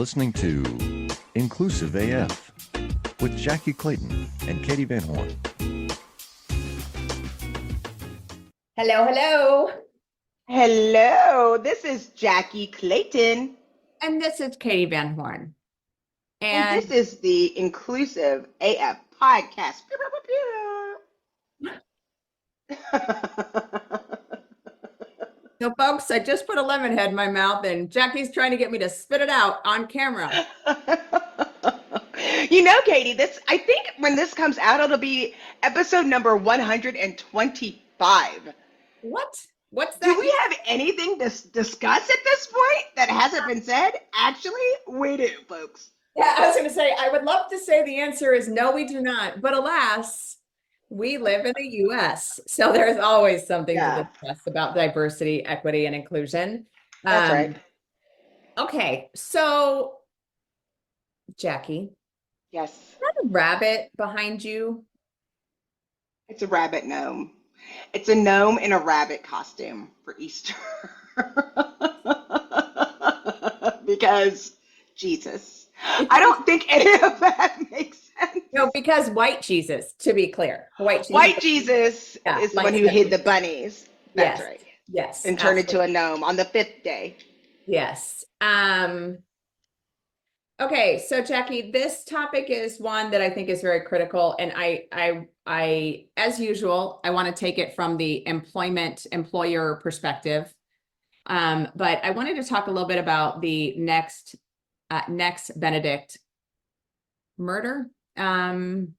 listening to Inclusive AF with Jackye Clayton and Katee Van Horn. Hello, hello. Hello, this is Jackye Clayton. And this is Katee Van Horn. And this is the Inclusive AF podcast. So folks, I just put a lemon head in my mouth and Jackie's trying to get me to spit it out on camera. You know, Katee, I think when this comes out, it'll be episode number 125. What? What's that? Do we have anything to discuss at this point that hasn't been said? Actually, we do, folks. Yeah, I was going to say, I would love to say the answer is no, we do not. But alas, we live in the U.S., so there's always something to discuss about diversity, equity, and inclusion. That's right. Okay, so Jackye. Yes. Is that a rabbit behind you? It's a rabbit gnome. It's a gnome in a rabbit costume for Easter. Because Jesus. I don't think any of that makes sense. No, because white Jesus, to be clear. White Jesus is the one who hid the bunnies. That's right. Yes. And turned into a gnome on the 5th day. Yes. Okay, so Jackye, this topic is one that I think is very critical, and I, as usual, I want to take it from the employer perspective. But I wanted to talk a little bit about the next Benedict murder. I don't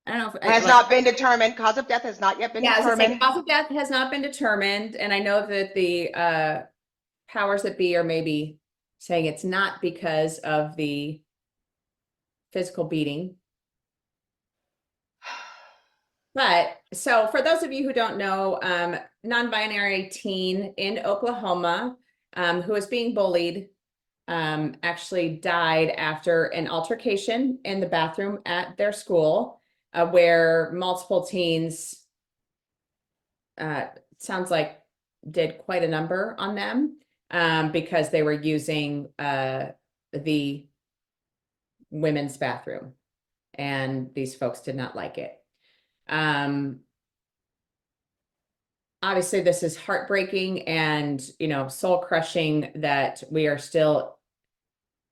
know if has not been determined. Cause of death has not yet been determined. Cause of death has not been determined, and I know that the powers that be are maybe saying it's not because of the physical beating. But so for those of you who don't know, non-binary teen in Oklahoma who is being bullied actually died after an altercation in the bathroom at their school where multiple teens, sounds like, did quite a number on them. Because they were using the women's bathroom, and these folks did not like it. Obviously, this is heartbreaking and, soul crushing that we are still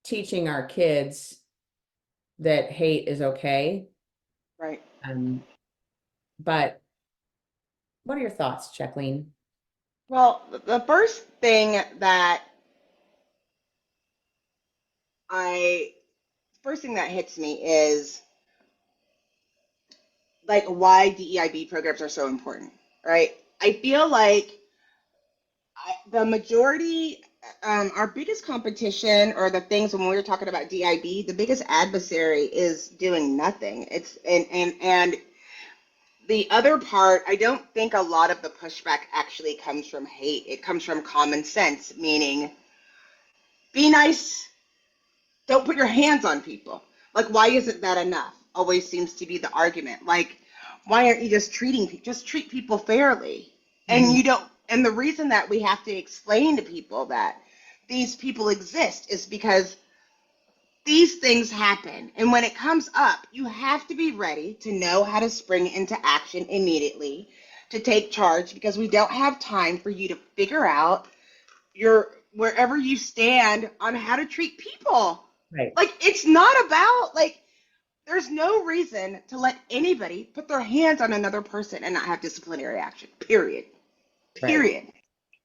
teaching our kids that hate is okay. Right. But what are your thoughts, Jacqueline? Well, the first thing that hits me is like why DEIB programs are so important, right? I feel like the majority, our biggest competition, or the things when we were talking about DEIB, the biggest adversary is doing nothing. And the other part, I don't think a lot of the pushback actually comes from hate. It comes from common sense, meaning be nice, don't put your hands on people. Like, why isn't that enough? Always seems to be the argument. Like, why aren't you just treat people fairly? And and the reason that we have to explain to people that these people exist is because these things happen. And when it comes up, you have to be ready to know how to spring into action immediately, to take charge, because we don't have time for you to figure out wherever you stand on how to treat people. Right. Like, it's not about, there's no reason to let anybody put their hands on another person and not have disciplinary action, period. Period. Right.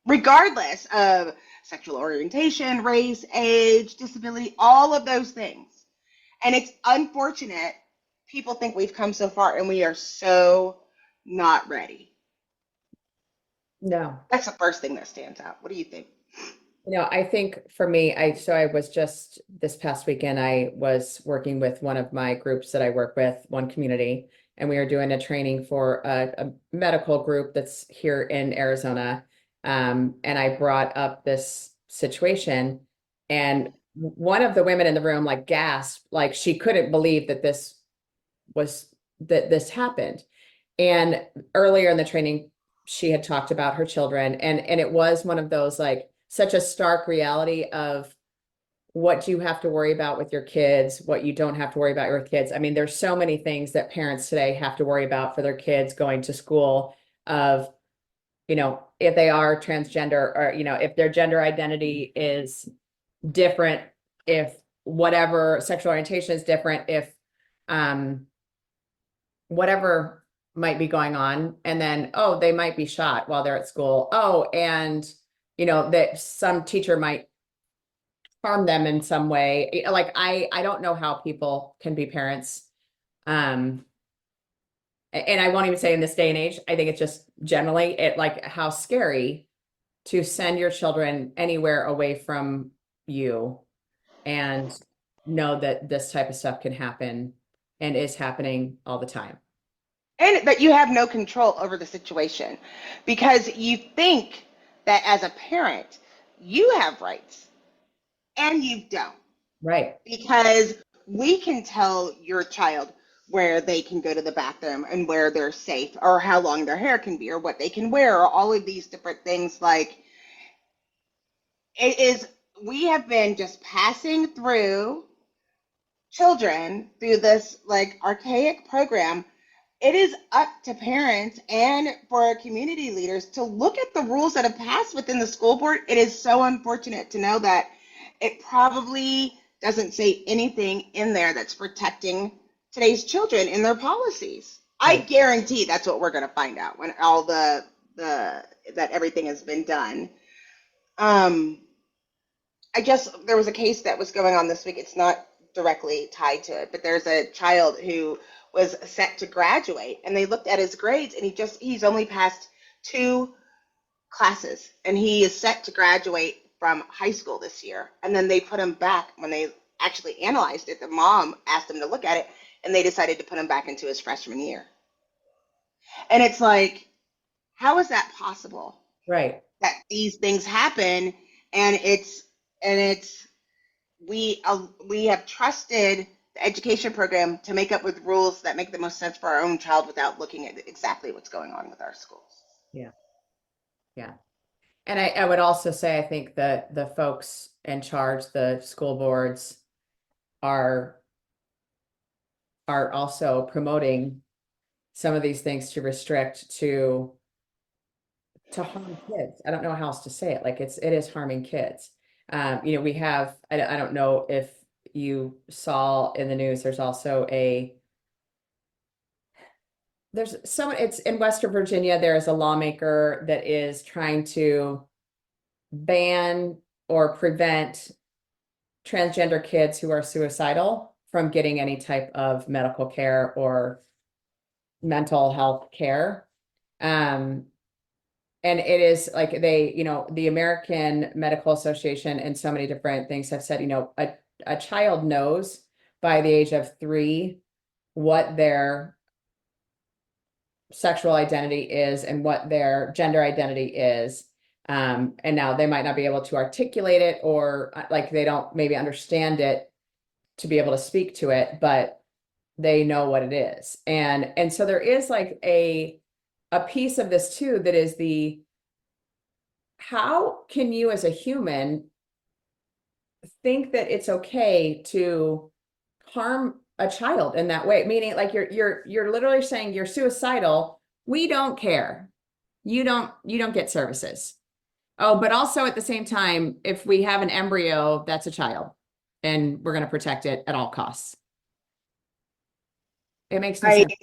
Regardless of sexual orientation, race, age, disability, all of those things. And it's unfortunate people think we've come so far and we are so not ready. No. That's the first thing that stands out. What do you think? I think for me, I was just this past weekend, I was working with one of my groups that I work with, one community, and we were doing a training for a medical group that's here in Arizona. And I brought up this situation, and one of the women in the room gasped, like she couldn't believe that this happened. And earlier in the training, she had talked about her children, and it was one of those such a stark reality of what you have to worry about with your kids, what you don't have to worry about with kids. I mean, there's so many things that parents today have to worry about for their kids going to school of, if they are transgender or, if their gender identity is different, if whatever sexual orientation is different, if whatever might be going on, and then, oh, they might be shot while they're at school. Oh, and that some teacher might harm them in some way. Like I don't know how people can be parents. And I won't even say in this day and age, I think it's just generally like how scary to send your children anywhere away from you and know that this type of stuff can happen and is happening all the time. And that you have no control over the situation because you think that as a parent, you have rights and you don't. Right. Because we can tell your child where they can go to the bathroom and where they're safe or how long their hair can be or what they can wear or all of these different things. Like we have been just passing through children through this like archaic program. It is up to parents and for community leaders to look at the rules that have passed within the school board. It is so unfortunate to know that it probably doesn't say anything in there that's protecting today's children in their policies. I guarantee that's what we're going to find out when all that everything has been done. There was a case that was going on this week. It's not directly tied to it, but there's a child who was set to graduate and they looked at his grades and he's only passed 2 classes and he is set to graduate from high school this year. And then they put him back when they actually analyzed it. The mom asked him to look at it and they decided to put him back into his freshman year. And it's like, how is that possible? Right. That these things happen and we have trusted the education program to make up with rules that make the most sense for our own child without looking at exactly what's going on with our schools. Yeah. Yeah. And I would also say, I think that the folks in charge, the school boards are also promoting some of these things to restrict to harm kids. I don't know how else to say it. Like it is harming kids. We have, I don't know if you saw in the news, there's also it's in Western Virginia, there is a lawmaker that is trying to ban or prevent transgender kids who are suicidal from getting any type of medical care or mental health care. And it is like the American Medical Association and so many different things have said, a child knows by the age of 3 what their sexual identity is and what their gender identity is. And now they might not be able to articulate it or like they don't maybe understand it to be able to speak to it, but they know what it is. And so there is like a piece of this too that is how can you as a human think that it's okay to harm a child in that way? Meaning like you're literally saying you're suicidal. We don't care. You don't get services. Oh, but also at the same time, if we have an embryo, that's a child and we're going to protect it at all costs. It makes no sense.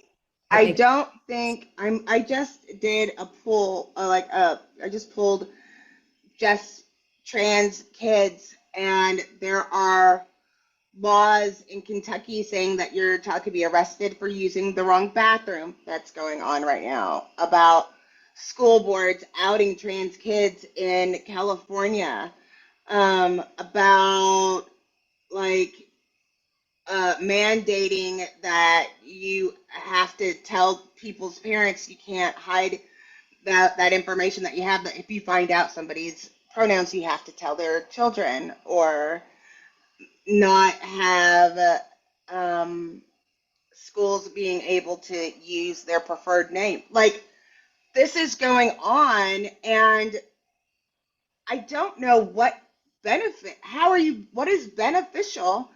I don't think I just did a poll, I just pulled just trans kids, and there are laws in Kentucky saying that your child could be arrested for using the wrong bathroom. That's going on right now. About school boards outing trans kids in California. About like mandating that you have to tell people's parents, you can't hide that information that you have, that if you find out somebody's pronouns, you have to tell their children, or not have schools being able to use their preferred name. Like, this is going on, and I don't know what benefit? What is beneficial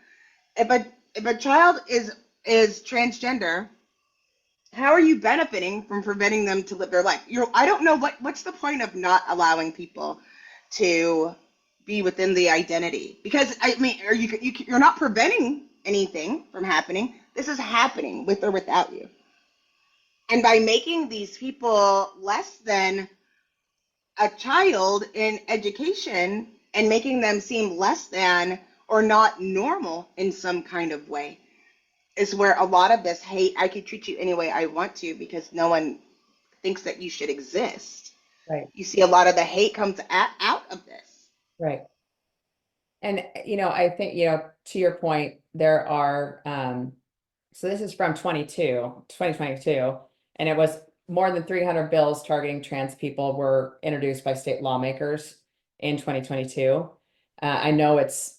if a child is transgender? How are you benefiting from preventing them to live their life? I don't know what's the point of not allowing people to be within the identity, because I mean, you're not preventing anything from happening. This is happening with or without you. And by making these people less than a child in education and making them seem less than or not normal in some kind of way is where a lot of this hate, I could treat you any way I want to because no one thinks that you should exist. Right. You see a lot of the hate comes out of this. Right. And, I think, to your point, there are, so this is from 2022, and it was more than 300 bills targeting trans people were introduced by state lawmakers in 2022. I know it's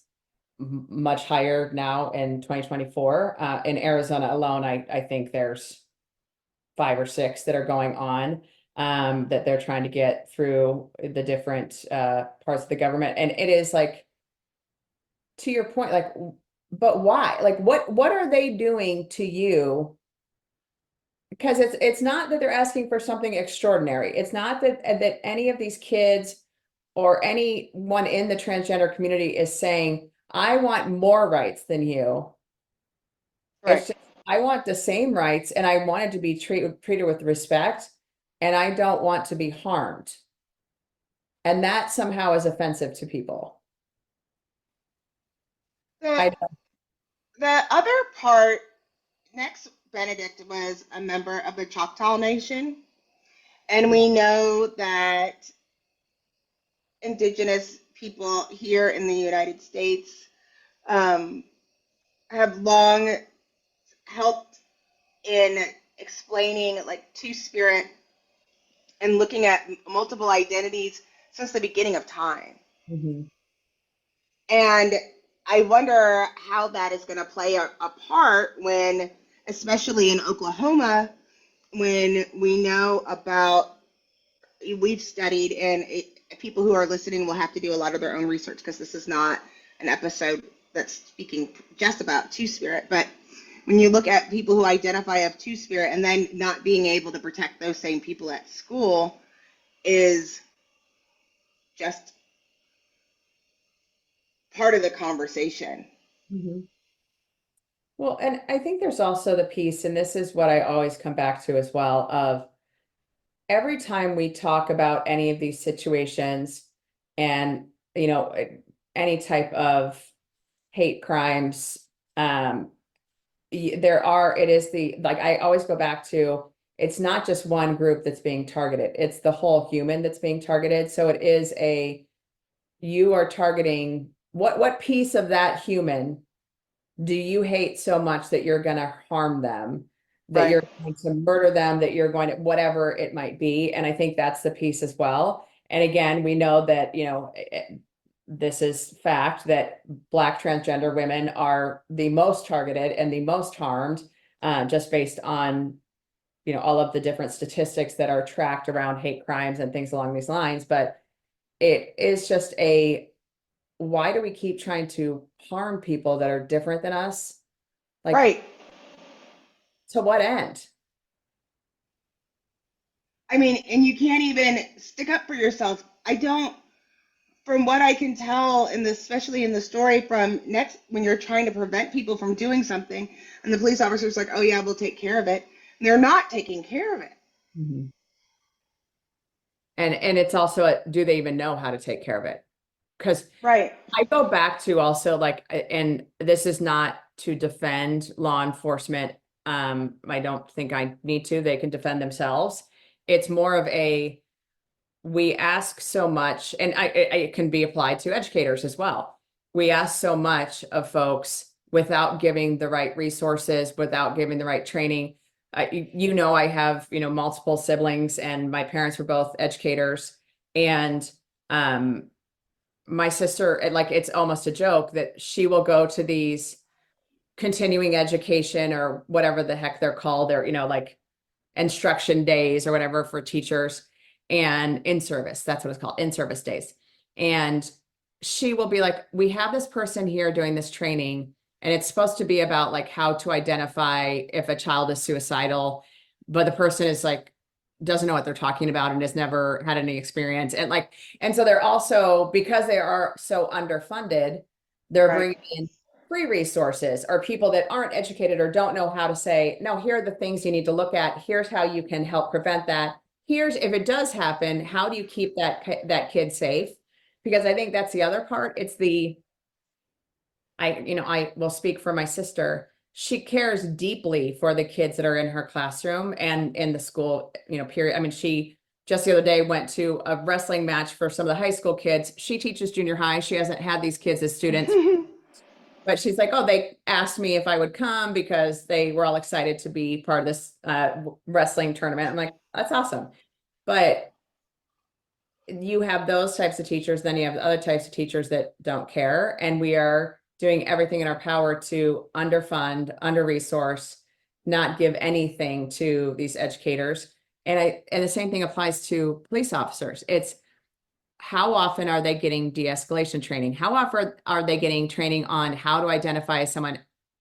much higher now in 2024. In Arizona alone, I think there's 5 or 6 that are going on that they're trying to get through the different parts of the government. And it is like, to your point, like, but why? Like, what are they doing to you? Because it's not that they're asking for something extraordinary. It's not that any of these kids or anyone in the transgender community is saying, I want more rights than you. Right. It's just, I want the same rights and I wanted to be treated with respect, and I don't want to be harmed. And that somehow is offensive to people. The other part, next, Benedict was a member of the Choctaw Nation. And we know that Indigenous people here in the United States have long helped in explaining like Two-Spirit and looking at multiple identities since the beginning of time. Mm-hmm. And I wonder how that is going to play a part when, especially in Oklahoma, when we know about, we've studied, and people who are listening will have to do a lot of their own research because this is not an episode that's speaking just about Two-Spirit. But when you look at people who identify as Two-Spirit and then not being able to protect those same people at school is just part of the conversation. Mm-hmm. Well, and I think there's also the piece, and this is what I always come back to as well, of every time we talk about any of these situations and, any type of hate crimes, it is like, I always go back to, it's not just one group that's being targeted. It's the whole human that's being targeted. So it is you are targeting what piece of that human do you hate so much that you're going to harm them, that Right. you're going to murder them, that you're going to, whatever it might be. And I think that's the piece as well. And again, we know that, this is fact that Black transgender women are the most targeted and the most harmed, just based on, all of the different statistics that are tracked around hate crimes and things along these lines. But it is just why do we keep trying to harm people that are different than us? Like, Right. to what end? I mean, and you can't even stick up for yourself. From what I can tell especially in the story from next, when you're trying to prevent people from doing something and the police officer's like, oh yeah, we'll take care of it. And they're not taking care of it. Mm-hmm. And it's also, do they even know how to take care of it? Because Right. I go back to also, like, and this is not to defend law enforcement. I don't think I need to. They can defend themselves. It's more of we ask so much, and it can be applied to educators as well. We ask so much of folks without giving the right resources, without giving the right training. I have, multiple siblings, and my parents were both educators. And my sister, like, it's almost a joke that she will go to these continuing education or whatever the heck they're called. They're, like instruction days or whatever for teachers, and in service, that's what it's called, in service days. And she will be like, we have this person here doing this training, and it's supposed to be about like how to identify if a child is suicidal, but the person is like, doesn't know what they're talking about and has never had any experience. And like, and so they're also, because they are so underfunded, they're Right. bringing in free resources or people that aren't educated or don't know how to say, no, here are the things you need to look at. Here's how you can help prevent that. Here's, if it does happen, how do you keep that kid safe? Because I think that's the other part. It's I will speak for my sister. She cares deeply for the kids that are in her classroom and in the school, period. I mean, she just the other day went to a wrestling match for some of the high school kids. She teaches junior high. She hasn't had these kids as students, but she's like, oh, they asked me if I would come because they were all excited to be part of this wrestling tournament. I'm like, that's awesome. But you have those types of teachers, then you have other types of teachers that don't care. And we are doing everything in our power to underfund, under-resource, not give anything to these educators. And the same thing applies to police officers. It's how often are they getting de-escalation training? How often are they getting training on how to identify someone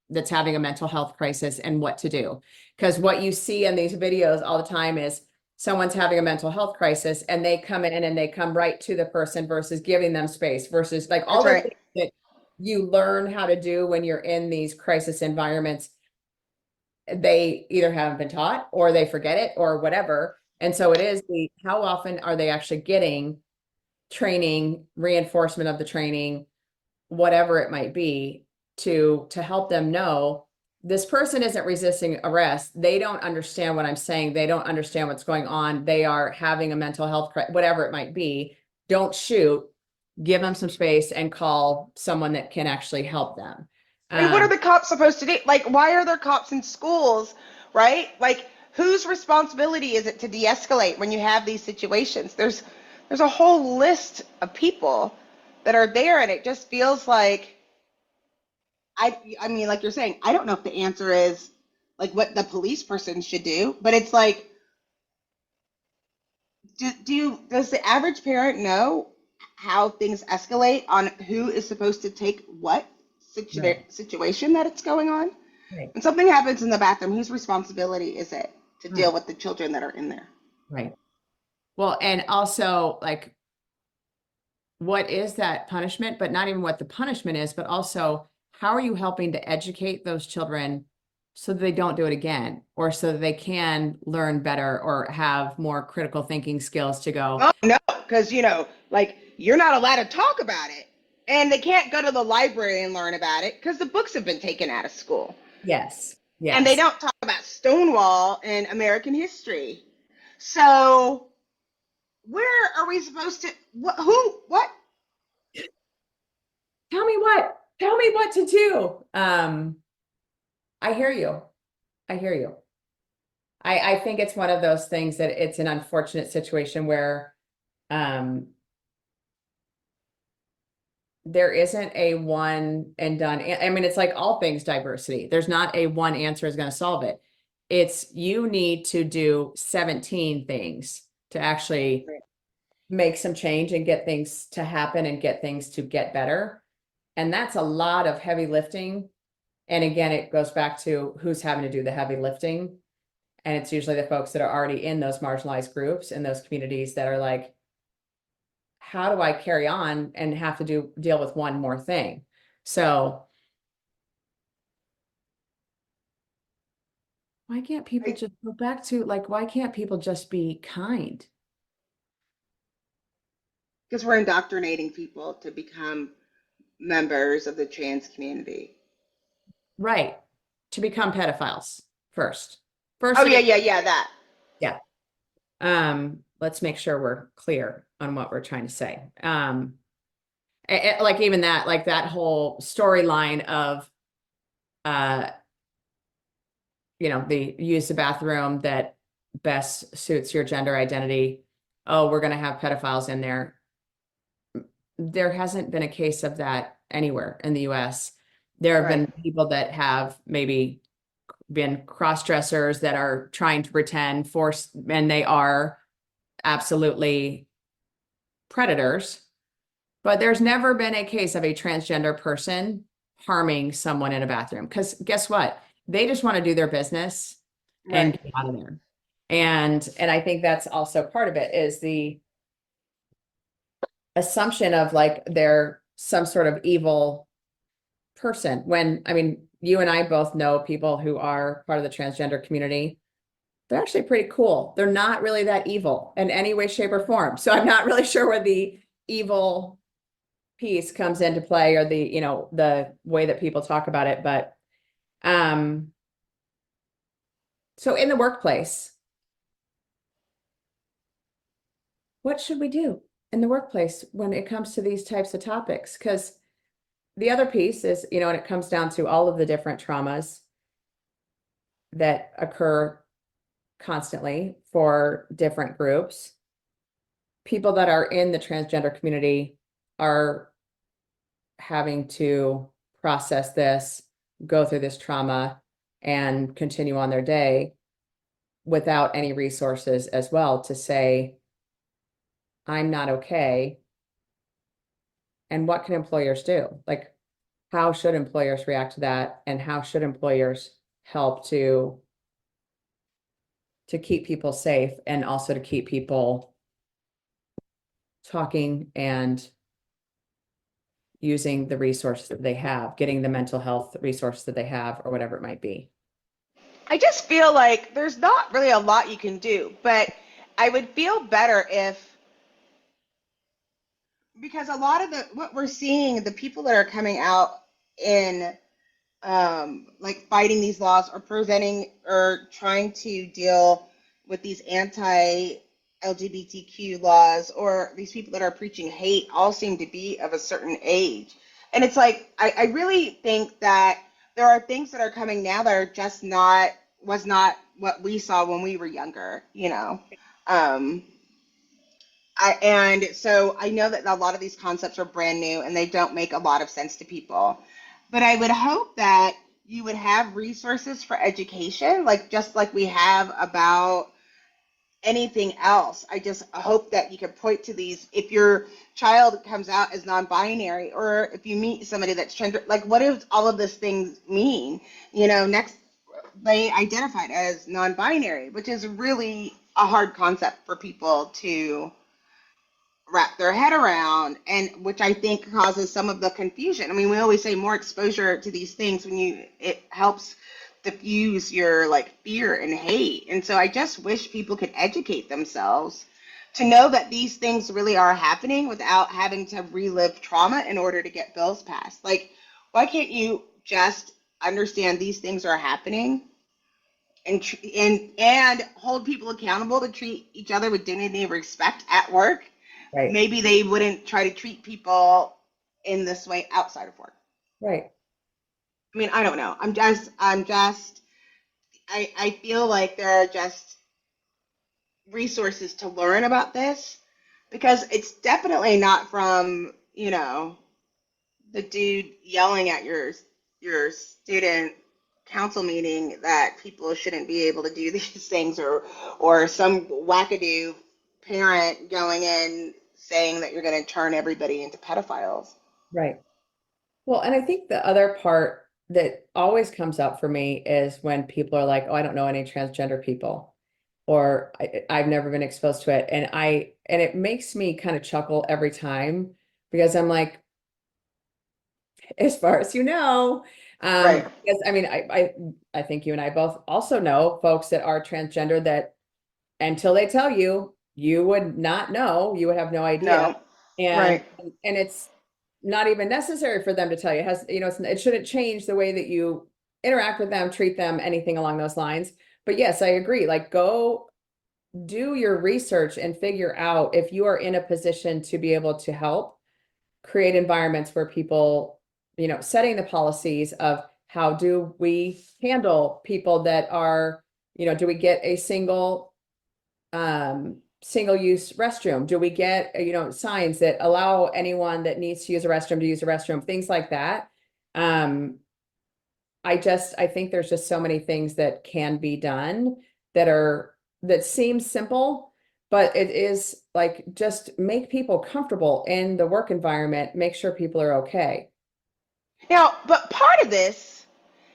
that's having a mental health crisis and what to do? Because what you see in these videos all the time is someone's having a mental health crisis and they come in and they come right to the person versus giving them space versus like all the things that you learn how to do when you're in these crisis environments. They either haven't been taught or they forget it or whatever. And so it is how often are they actually getting training, reinforcement of the training, whatever it might be, to help them know this person isn't resisting arrest. They don't understand what I'm saying. They don't understand what's going on. They are having a mental health crisis, whatever it might be. Don't shoot. Give them some space and call someone that can actually help them. And what are the cops supposed to do? Like, why are there cops in schools, right? Like, whose responsibility is it to de-escalate when you have these situations? There's a whole list of people that are there, and it just feels like, I mean, like you're saying, I don't know if the answer is like what the police person should do, but it's like, does the average parent know how things escalate on who is supposed to take what situation that it's going on? Right. When something happens in the bathroom, whose responsibility is it to deal with the children that are in there? Right. Well, and also like, what is that punishment? But not even what the punishment is, but also how are you helping to educate those children so that they don't do it again, or so that they can learn better or have more critical thinking skills to go, oh no, because like, you're not allowed to talk about it, and they can't go to the library and learn about it because the books have been taken out of school. Yes. And they don't talk about Stonewall in American history. So where are we supposed to, what? Tell me what to do. I hear you. I think it's one of those things that it's an unfortunate situation where there isn't a one and done. I mean, it's like all things diversity. There's not a one answer is going to solve it. It's you need to do 17 things to actually make some change and get things to happen and get things to get better. And that's a lot of heavy lifting. And again, it goes back to who's having to do the heavy lifting. And it's usually the folks that are already in those marginalized groups in those communities that are like, how do I carry on and have to deal with one more thing? So why can't people just go back to like, why can't people just be kind? Because we're indoctrinating people to become members of the trans community. Right. To become pedophiles first. Oh, yeah, that. Yeah. Let's make sure we're clear on what we're trying to say. Like even that, like that whole storyline of, the use the bathroom that best suits your gender identity. Oh, we're going to have pedophiles in there. There hasn't been a case of that anywhere in the US. There have been people that have maybe been cross-dressers that are trying to pretend and they are absolutely predators. But there's never been a case of a transgender person harming someone in a bathroom. Because guess what? They just want to do their business and Right. get out of there. And I think that's also part of it is the assumption of like they're some sort of evil person. When, I mean, you and I both know people who are part of the transgender community. They're actually pretty cool. They're not really that evil in any way, shape, or form. So I'm not really sure where the evil piece comes into play or the, the way that people talk about it. But so in the workplace, what should we do in the workplace when it comes to these types of topics? Because the other piece is, and it comes down to all of the different traumas that occur constantly for different groups. People that are in the transgender community are having to process this, go through this trauma, and continue on their day without any resources as well to say, I'm not okay. And what can employers do? Like, how should employers react to that? And how should employers help to keep people safe and also to keep people talking and using the resources that they have, getting the mental health resources that they have, or whatever it might be. I just feel like there's not really a lot you can do, but I would feel better if, because a lot of what we're seeing, the people that are coming out in like fighting these laws or presenting or trying to deal with these anti-LGBTQ laws, or these people that are preaching hate, all seem to be of a certain age. And it's like, I really think that there are things that are coming now that are just was not what we saw when we were younger, Um, and so I know that a lot of these concepts are brand new and they don't make a lot of sense to people. But I would hope that you would have resources for education, like just like we have about anything else. I just hope that you can point to these. If your child comes out as non-binary, or if you meet somebody that's gender, like what does all of these things mean? Next they identified as non-binary, which is really a hard concept for people to wrap their head around, and which I think causes some of the confusion. I mean, we always say more exposure to these things it helps diffuse your like fear and hate. And so I just wish people could educate themselves to know that these things really are happening without having to relive trauma in order to get bills passed. Like, why can't you just understand these things are happening and hold people accountable to treat each other with dignity and respect at work? Right. Maybe they wouldn't try to treat people in this way outside of work. Right. I mean, I don't know. I feel like there are just resources to learn about this, because it's definitely not from, the dude yelling at your student council meeting that people shouldn't be able to do these things, or some wackadoo parent going in saying that you're going to turn everybody into pedophiles. Right. Well, and I think the other part that always comes up for me is when people are like, "Oh, I don't know any transgender people," or I've never been exposed to it. And it makes me kind of chuckle every time because I'm like, as far as you know, Right. because I mean, I think you and I both also know folks that are transgender that until they tell you, you would not know, you would have no idea. No. And Right. and it's not even necessary for them to tell you. It has, it shouldn't change the way that you interact with them, treat them, anything along those lines. But yes, I agree. Like, go do your research and figure out if you are in a position to be able to help create environments where people, setting the policies of how do we handle people that are, do we get a single use restroom? Do we get, signs that allow anyone that needs to use a restroom to use a restroom, things like that. Um, I think there's just so many things that can be done that seem simple, but it is like, just make people comfortable in the work environment, make sure people are okay. Now, but part of this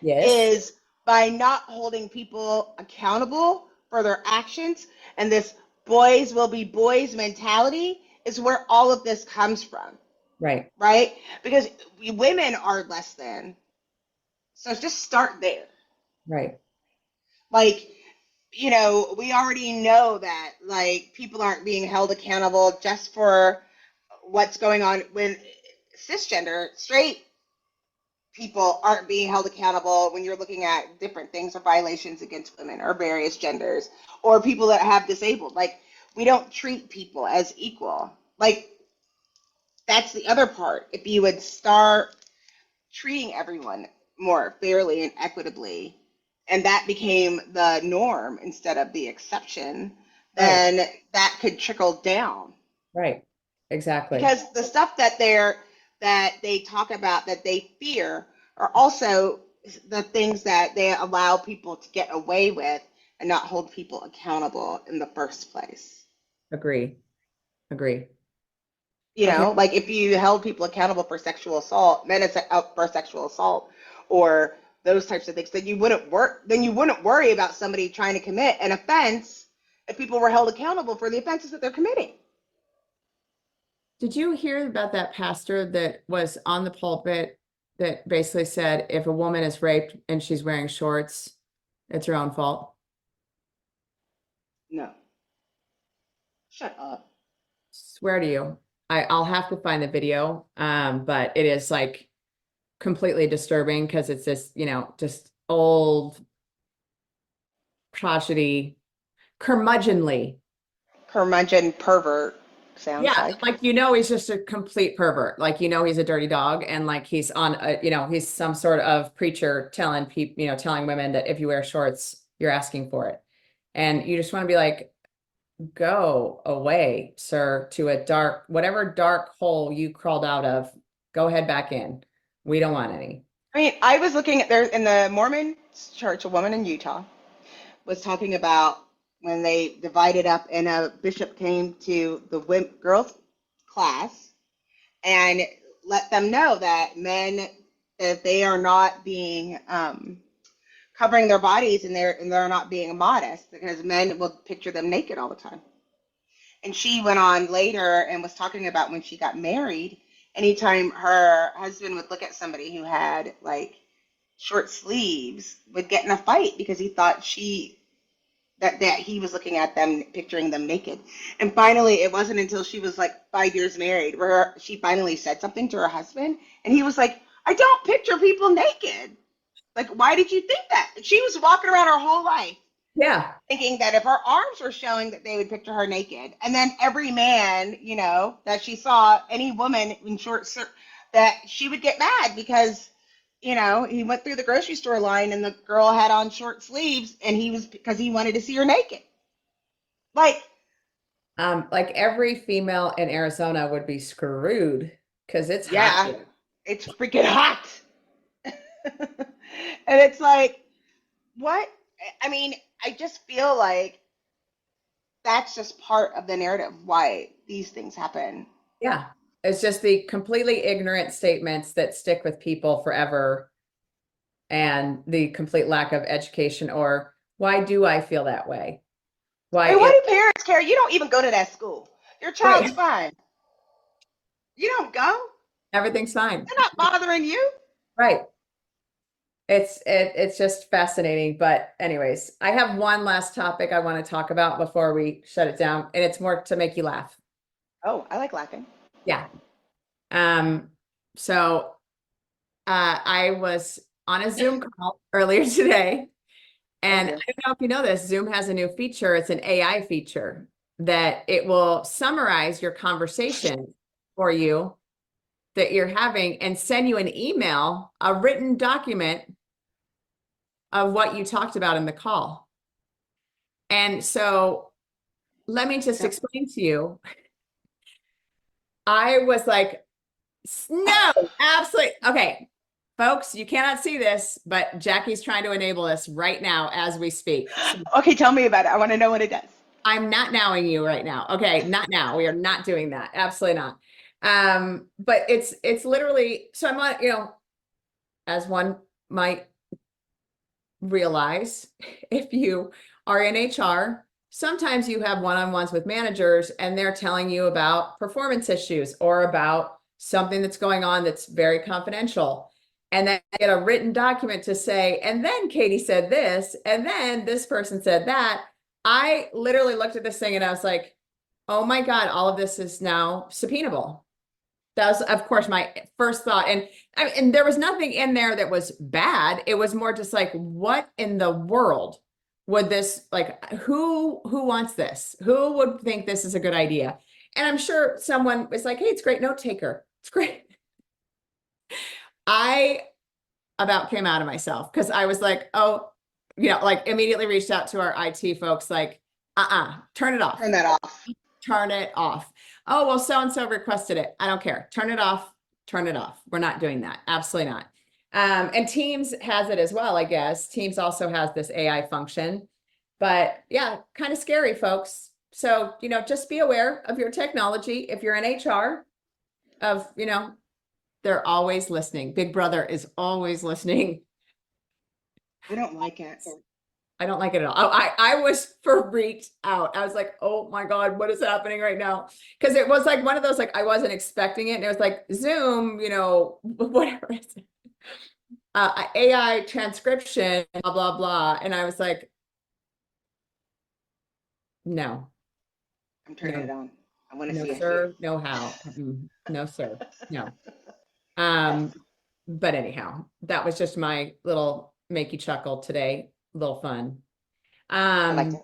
Yes. is by not holding people accountable for their actions, and this boys will be boys mentality is where all of this comes from, Right. right? Because women are less than. So just start there. Right. Like, we already know that like people aren't being held accountable just for what's going on when cisgender straight people aren't being held accountable when you're looking at different things or violations against women or various genders or people that have disabled. Like, we don't treat people as equal. Like, that's the other part. If you would start treating everyone more fairly and equitably, and that became the norm instead of the exception, Right. then that could trickle down. Right. Exactly. Because the stuff that they talk about that they fear are also the things that they allow people to get away with and not hold people accountable in the first place. Agree. Agree. Okay. Like if you held people accountable for sexual assault, men for sexual assault, or those types of things, then you wouldn't worry about somebody trying to commit an offense if people were held accountable for the offenses that they're committing. Did you hear about that pastor that was on the pulpit that basically said if a woman is raped and she's wearing shorts, it's her own fault? No. Shut up. Swear to you. I'll have to find the video. But it is like completely disturbing because it's this, just old crotchety, curmudgeonly. Curmudgeon pervert sounds Yeah, like. he's just a complete pervert. Like, he's a dirty dog, and like he's on a, he's some sort of preacher telling people, telling women that if you wear shorts, you're asking for it. And you just want to be like, go away, sir, to whatever dark hole you crawled out of, go head back in. We don't want any. I mean, I was looking at there in the Mormon church, a woman in Utah was talking about when they divided up and a bishop came to the girls class and let them know that men, if they are not being covering their bodies and they're not being modest, because men will picture them naked all the time. And she went on later and was talking about when she got married, anytime her husband would look at somebody who had like short sleeves, would get in a fight because he thought that he was looking at them, picturing them naked. And finally, it wasn't until she was like 5 years married where she finally said something to her husband, and he was like, I don't picture people naked. Like, why did you think that? She was walking around her whole life Yeah. thinking that if her arms were showing that they would picture her naked. And then every man, that she saw, any woman in that she would get mad because, he went through the grocery store line and the girl had on short sleeves and because he wanted to see her naked. Like every female in Arizona would be screwed because it's hot yeah, here. it's freaking hot. And it's like, what? I mean, I just feel like that's just part of the narrative why these things happen. Yeah. It's just the completely ignorant statements that stick with people forever, and the complete lack of education, or why do I feel that way? Why And what do parents care? You don't even go to that school. Your child's right. fine. You don't go. Everything's fine. They're not bothering you. Right. It's just fascinating. But anyways, I have one last topic I want to talk about before we shut it down, and it's more to make you laugh. Oh, I like laughing. Yeah. So I was on a Zoom call earlier today, and I don't know if you know this, Zoom has a new feature. It's an AI feature that it will summarize your conversation for you that you're having and send you an email, a written document of what you talked about in the call. And so let me just explain to you. I was like, no, absolutely. Okay, folks, you cannot see this, but Jackie's trying to enable this right now as we speak. Okay, tell me about it. I want to know what it does. I'm not nowing you right now. Okay, not now. We are not doing that. Absolutely not. But it's literally, so I'm on, as one might realize, if you are in HR, sometimes you have one-on-ones with managers and they're telling you about performance issues or about something that's going on that's very confidential. And then I get a written document to say, and then Katie said this, and then this person said that. I literally looked at this thing and I was like, oh my God, all of this is now subpoenable. That was, of course, my first thought. And there was nothing in there that was bad. It was more just like, what in the world would this, like, who wants this? Who would think this is a good idea? And I'm sure someone was like, hey, it's great, note taker. It's great. I about came out of myself because I was like, oh, like immediately reached out to our IT folks, like, turn it off. Turn that off. Turn it off. Oh, well, so-and-so requested it. I don't care. Turn it off. Turn it off. We're not doing that. Absolutely not. And Teams has it as well, I guess. Teams also has this AI function, but yeah, kind of scary, folks. So, just be aware of your technology. If you're in HR, they're always listening. Big Brother is always listening. I don't like it. I don't like it at all. I was freaked out. I was like, oh my God, what is happening right now? Because it was like one of those, like, I wasn't expecting it. And it was like Zoom, whatever it is. AI transcription, blah, blah, blah. And I was like, no. I'm turning it on. I want to see No, it. sir. No how. No, sir. No. But anyhow, that was just my little make you chuckle today. Little fun. I like it.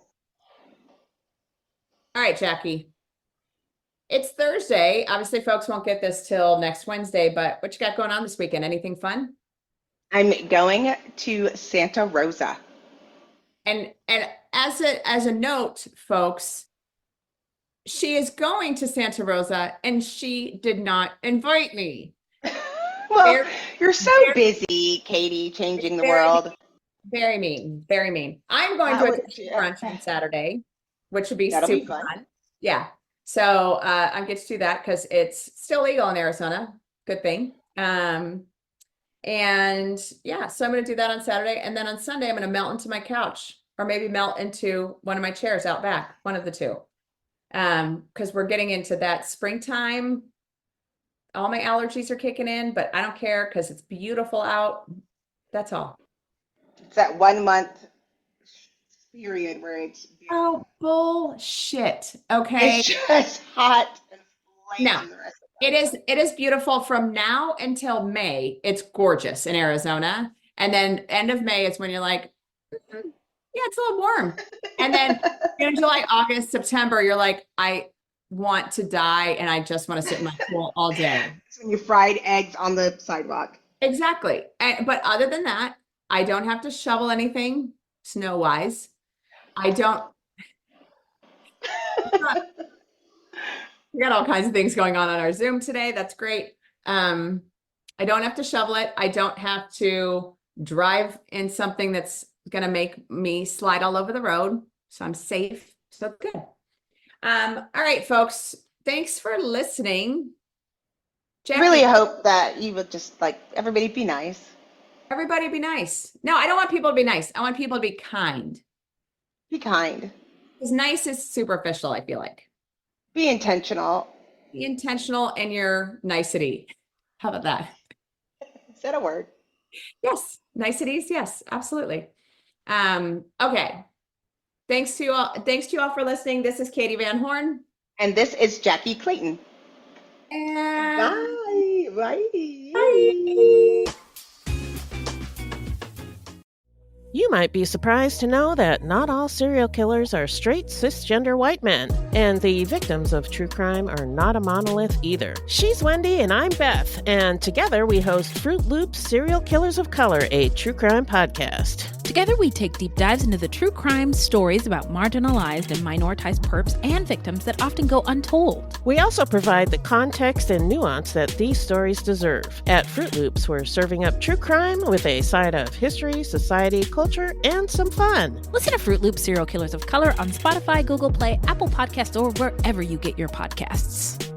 All right, Jackye. It's Thursday. Obviously, folks won't get this till next Wednesday, but what you got going on this weekend? Anything fun? I'm going to Santa Rosa. And as a note, folks, she is going to Santa Rosa and she did not invite me. Well, you're so busy, Katie, changing the world. Very mean, very mean. I'm going to a brunch on Saturday, which would be super fun. Yeah. So I get to do that because it's still legal in Arizona. Good thing. And yeah, so I'm going to do that on Saturday. And then on Sunday, I'm going to melt into my couch or maybe melt into one of my chairs out back, one of the two. Because we're getting into that springtime. All my allergies are kicking in, but I don't care because it's beautiful out. That's all. It's that 1 month period where it's beautiful. Oh, bullshit. Okay. It's just hot and No, it is beautiful from now until May. It's gorgeous in Arizona. And then end of May is when you're like, yeah, it's a little warm. And then June, July, August, September, you're like, I want to die and I just want to sit in my pool all day. It's when you fried eggs on the sidewalk. Exactly. But other than that, I don't have to shovel anything snow-wise. I don't. We got all kinds of things going on our Zoom today. That's great. I don't have to shovel it. I don't have to drive in something that's going to make me slide all over the road. So I'm safe. So good. All right, folks. Thanks for listening. I really hope that you would just everybody be nice. Everybody be nice. No, I don't want people to be nice. I want people to be kind. Be kind. Because nice is superficial, I feel like. Be intentional. Be intentional in your nicety. How about that? Is that a word? Yes. Niceties. Yes, absolutely. Okay. Thanks to you all for listening. This is Katie Van Horn. And this is Jackye Clayton. And Bye. bye. You might be surprised to know that not all serial killers are straight cisgender white men, and the victims of true crime are not a monolith either. She's Wendy and I'm Beth, and together we host Fruit Loops Serial Killers of Color, a true crime podcast. Together we take deep dives into the true crime stories about marginalized and minoritized perps and victims that often go untold. We also provide the context and nuance that these stories deserve. At Fruit Loops, we're serving up true crime with a side of history, society, culture, flavor and some fun. Listen to Fruit Loop Serial Killers of Color on Spotify, Google Play, Apple Podcasts, or wherever you get your podcasts.